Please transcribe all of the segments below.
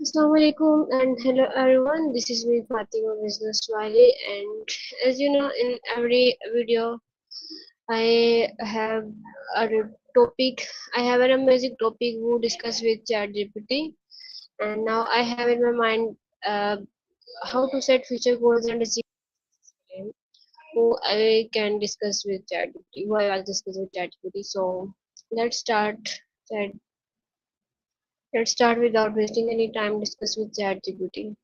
Assalamu alaikum and hello everyone. This is me Fatima Business Wali, and as you know, in every video I have a topic. I have an amazing topic who discuss with ChatGPT, and now I have in my mind uh, how to set future goals and achieve them. Who I can discuss with ChatGPT. Who I will discuss with ChatGPT. So let's start. Chat. Let's start without wasting any time. Discuss with ChatGPT.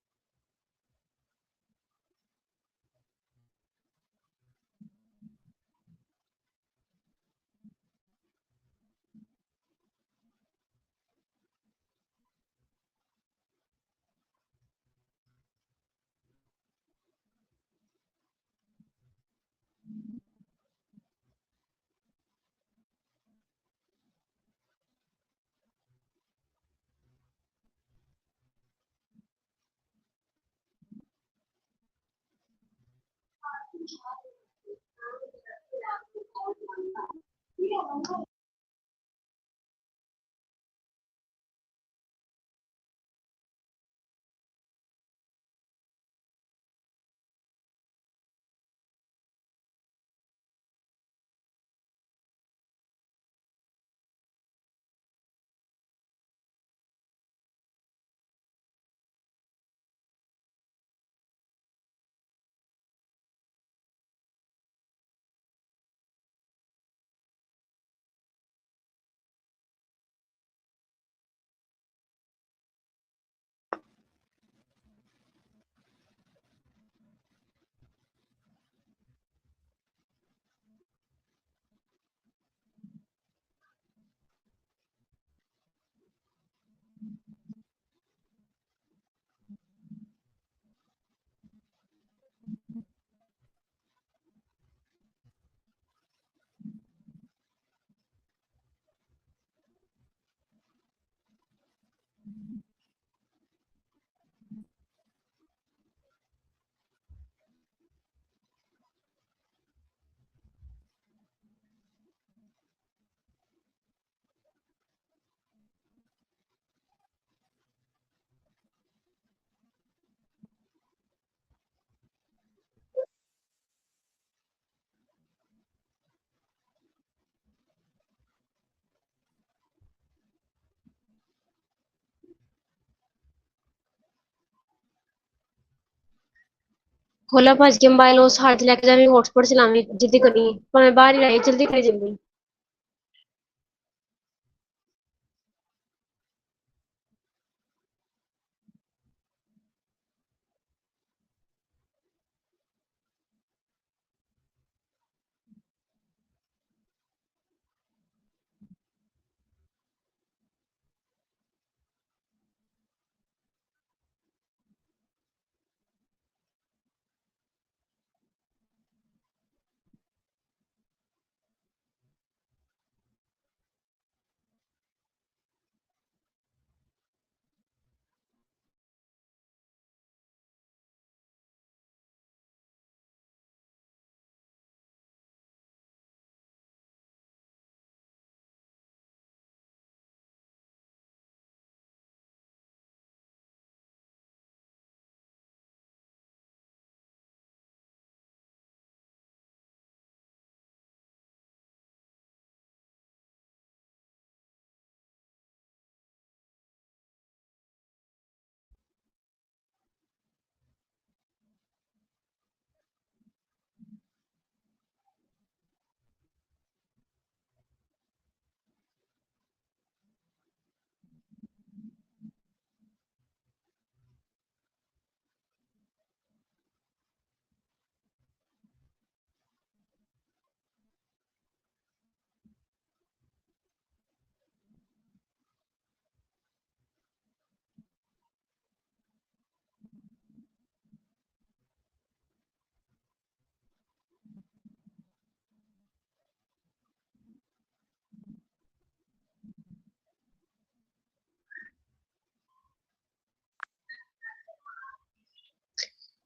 खोला भज के mobile उस हाथ च लेके Xavi hotspot चलावी जिद्दी करी भावें बाहर ही रहे जल्दी करी जल्दी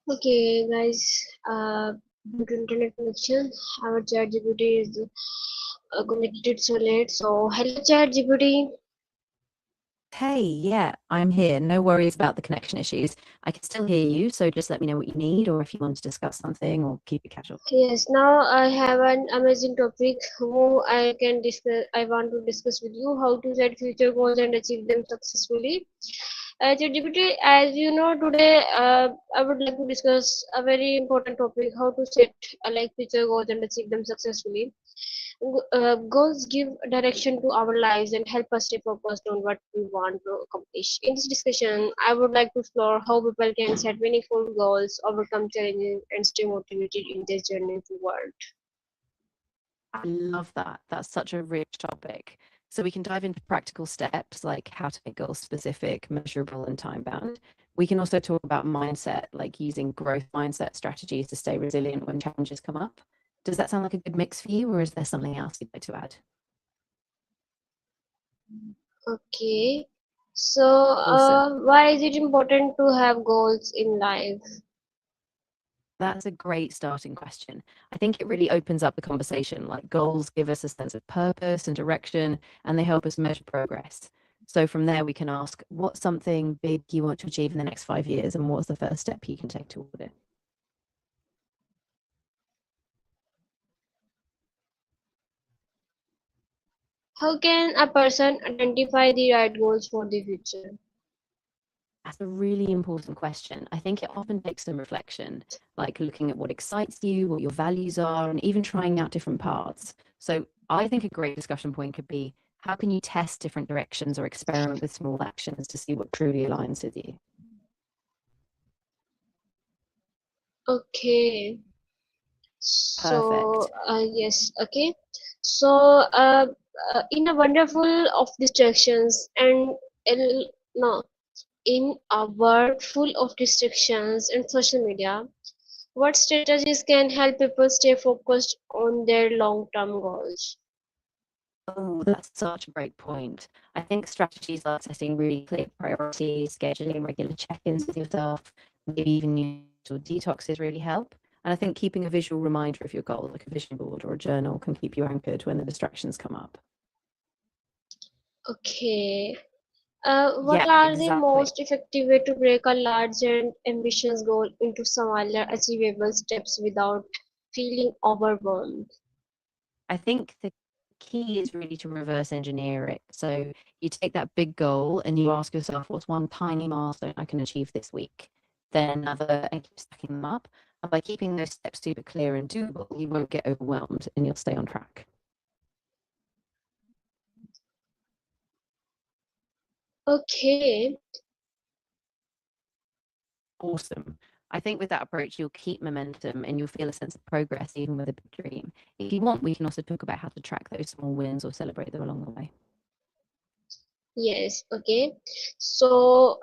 okay guys due to internet connection our chat gpt is connected so late so hello chat gpt Hey, yeah, I'm here. No worries about the connection issues. I can still hear you, so just let me know what you need or if you want to discuss something or keep it casual. Yes, now I have an amazing topic who I can discuss. I want to discuss with you how to set future goals and achieve them successfully. ChatGPT, as you know, today I would like to discuss a very important topic: how to set like future goals and achieve them successfully. Goals give direction to our lives and help us stay focused on what we want to accomplish. In this discussion, I would like to explore how people can set meaningful goals, overcome challenges, and stay motivated in their journey forward. I love that. That's such a rich topic. So we can dive into practical steps like how to make goals specific, measurable, and time bound. We can also talk about mindset, like using growth mindset strategies to stay resilient when challenges come up. Does that sound like a good mix for you, or is there something else you'd like to add? Okay, so Awesome. why is it important to have goals in life? That's a great starting question. I think it really opens up the conversation. Like goals give us a sense of purpose and direction, and they help us measure progress. So from there, we can ask, what's something big you want to achieve in the next 5 years, and what's the first step you can take toward it? How can a person identify the right goals for the future? That's a really important question. I think it often takes some reflection, like looking at what excites you, what your values are, and even trying out different paths. So I think a great discussion point could be, how can you test different directions or experiment with small actions to see what truly aligns with you? Okay, so Perfect. yes, okay. So in a wonderful of distractions and no, in a world full of distractions and social media, what strategies can help people stay focused on their long-term goals? Oh, that's such a great point. I think strategies like setting really clear priorities, scheduling regular check-ins with yourself, maybe even using detoxes really help. And I think keeping a visual reminder of your goal, like a vision board or a journal, can keep you anchored when the distractions come up. Okay. What Yeah, are the exactly. most effective way to break a large and ambitious goal into smaller, achievable steps without feeling overwhelmed? I think the key is really to reverse engineer it. So you take that big goal and you ask yourself, what's one tiny milestone I can achieve this week? Then another, and keep stacking them up. And by keeping those steps super clear and doable, you won't get overwhelmed and you'll stay on track. Okay, Awesome. I think with that approach, you'll keep momentum and you'll feel a sense of progress even with a big dream. If you want, we can also talk about how to track those small wins or celebrate them along the way. yes, okay. So,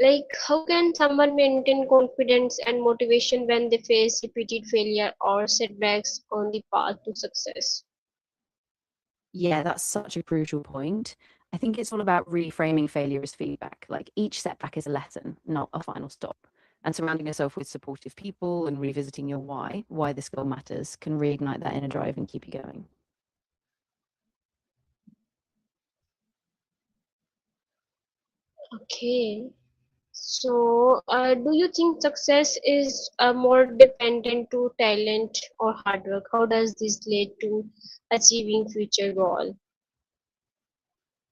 like, how can someone maintain confidence and motivation when they face repeated failure or setbacks on the path to success? Yeah, that's such a crucial point. I think it's all about reframing failure as feedback. Like each setback is a lesson, not a final stop. And surrounding yourself with supportive people and revisiting your why this goal matters, can reignite that inner drive and keep you going. Okay. So, do you think success is more dependent to talent or hard work? How does this lead to achieving future goal?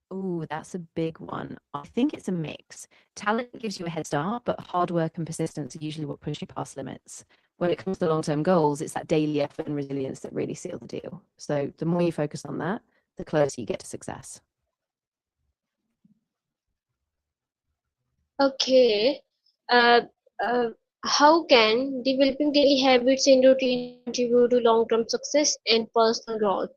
Oh, that's a big one. I think it's a mix. Talent gives you a head start, but hard work and persistence are usually what push you past limits. When it comes to long term goals, it's that daily effort and resilience that really seal the deal. So the more you focus on that, the closer you get to success. Okay. Uh, uh, how can developing daily habits and routines contribute to long-term success and personal growth?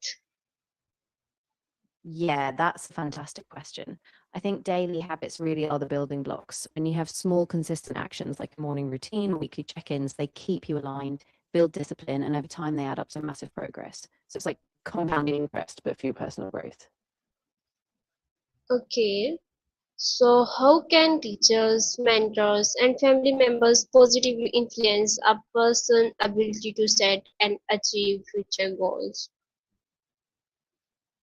Yeah, that's a fantastic question. I think daily habits really are the building blocks. When you have small, consistent actions like a morning routine, weekly check ins, they keep you aligned, build discipline, and over time they add up to massive progress. So it's like compounding interest, but for your personal growth. Okay. So, how can teachers, mentors, and family members positively influence a person's ability to set and achieve future goals?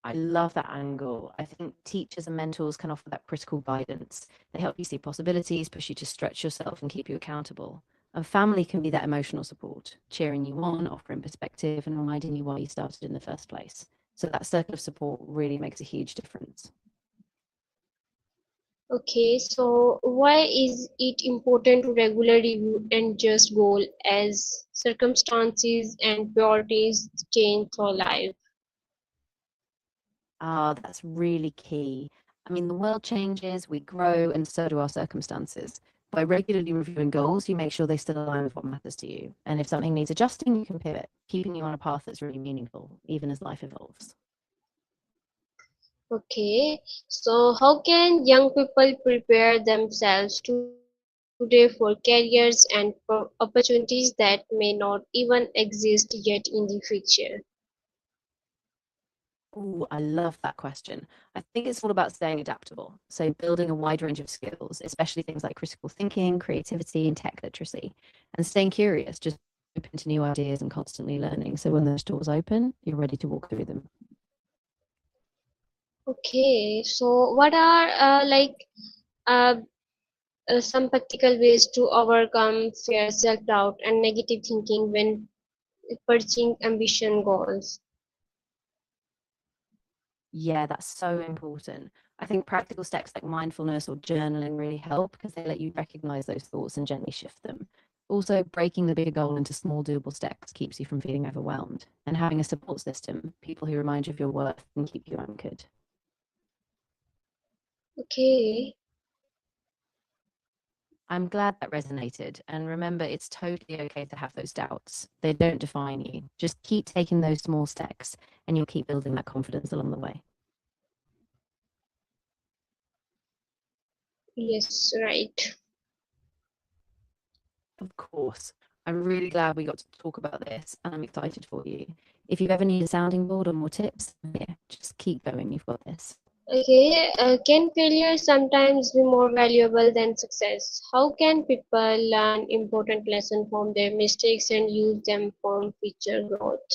I love that angle. I think teachers and mentors can offer that critical guidance. They help you see possibilities, push you to stretch yourself, and keep you accountable. And family can be that emotional support, cheering you on, offering perspective, and reminding you why you started in the first place. So that circle of support really makes a huge difference. Okay, so why is it important to regularly review and just goal as circumstances and priorities change through life? Ah, that's really key. I mean, the world changes, we grow, and so do our circumstances. By regularly reviewing goals, you make sure they still align with what matters to you. And if something needs adjusting, you can pivot, keeping you on a path that's really meaningful, even as life evolves. Okay, so how can young people prepare themselves today for careers and for opportunities that may not even exist yet in the future? Oh, I love that question. I think it's all about staying adaptable. So, building a wide range of skills, especially things like critical thinking, creativity, and tech literacy, and staying curious, just open to new ideas and constantly learning. So, when those doors open, you're ready to walk through them. Okay, so what are uh, some practical ways to overcome fear, self-doubt, and negative thinking when pursuing ambition goals? Yeah, that's so important. I think practical steps like mindfulness or journaling really help because they let you recognize those thoughts and gently shift them. Also, breaking the bigger goal into small, doable steps keeps you from feeling overwhelmed. And having a support system, people who remind you of your worth and keep you anchored. Okay, I'm glad that resonated. And remember, it's totally okay to have those doubts. They don't define you. Just keep taking those small steps and you'll keep building that confidence along the way. yes, right. Of course. I'm really glad we got to talk about this and I'm excited for you. If you ever need a sounding board or more tips, yeah, just keep going. You've got this. Okay, can failure sometimes be more valuable than success? How can people learn important lessons from their mistakes and use them for future growth?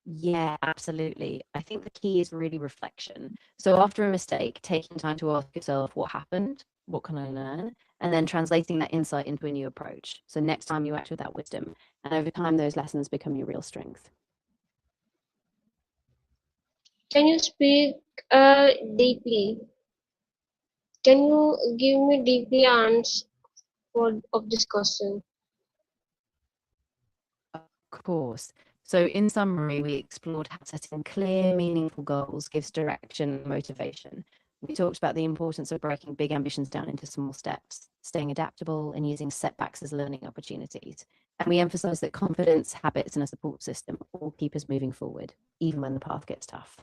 Yeah, absolutely. I think the key is really reflection. So after a mistake, taking time to ask yourself what happened, what can I learn, and then translating that insight into a new approach. So next time you act with that wisdom, and over time those lessons become your real strength. Can you speak deeply? Can you give me deeply answer of this question? Of course. So, in summary, we explored how setting clear, meaningful goals gives direction and motivation. We talked about the importance of breaking big ambitions down into small steps, staying adaptable, and using setbacks as learning opportunities. And we emphasized that confidence, habits, and a support system all keep us moving forward, even when the path gets tough.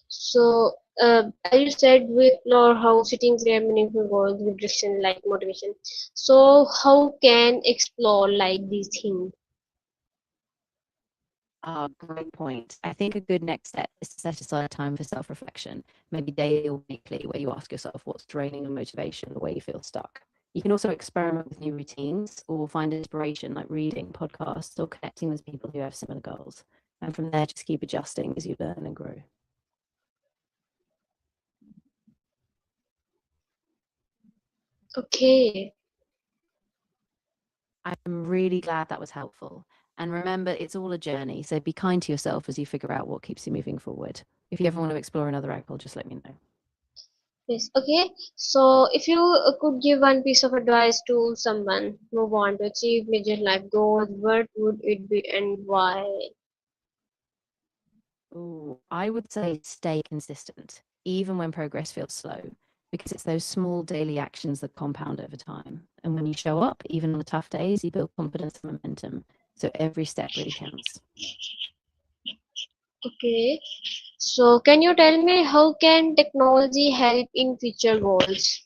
So, as you said, we explore how setting clear, meaningful goals with direction like motivation. So, how can explore like these things? Great point. I think a good next step is to set aside time for self reflection, maybe daily or weekly, where you ask yourself what's draining your motivation, or where you feel stuck. You can also experiment with new routines or find inspiration like reading, podcasts, or connecting with people who have similar goals. And from there, just keep adjusting as you learn and grow. Okay, I'm really glad that was helpful. And remember, it's all a journey. So be kind to yourself as you figure out what keeps you moving forward. If you ever want to explore another angle, just let me know. yes, okay. So, if you could give one piece of advice to someone who want to achieve major life goals, what would it be and why? Ooh, I would say stay consistent, even when progress feels slow, because it's those small daily actions that compound over time. And when you show up, even on the tough days, you build confidence and momentum. So every step really counts. Okay. So, can you tell me how can technology help in future goals?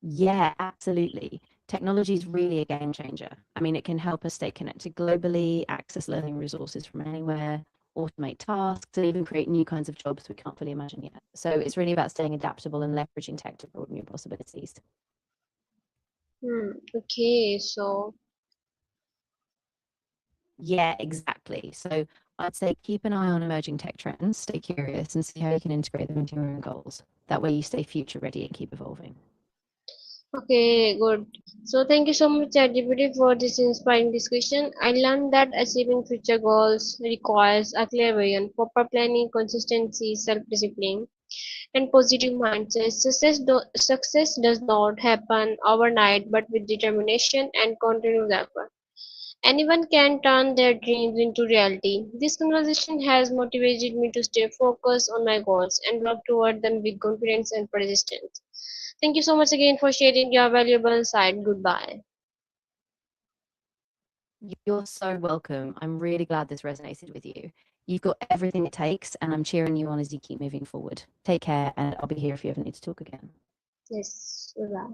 Yeah, absolutely. Technology is really a game changer. I mean, it can help us stay connected globally, access learning resources from anywhere, automate tasks, and even create new kinds of jobs we can't fully imagine yet. So it's really about staying adaptable and leveraging tech to broaden your possibilities. Okay, so Yeah, exactly. So I'd say keep an eye on emerging tech trends, stay curious, and see how you can integrate them into your own goals. That way you stay future ready and keep evolving. Okay, good. So thank you so much, ChatGPT, for this inspiring discussion. I learned that achieving future goals requires a clear vision, proper planning, consistency, self-discipline, and positive mindset. Success does not happen overnight, but with determination and continuous effort. Anyone can turn their dreams into reality. This conversation has motivated me to stay focused on my goals and work toward them with confidence and persistence. Thank you so much again for sharing your valuable insight. Goodbye. You're so welcome. I'm really glad this resonated with you. You've got everything it takes, and I'm cheering you on as you keep moving forward. Take care, and I'll be here if you ever need to talk again. Yes, goodbye.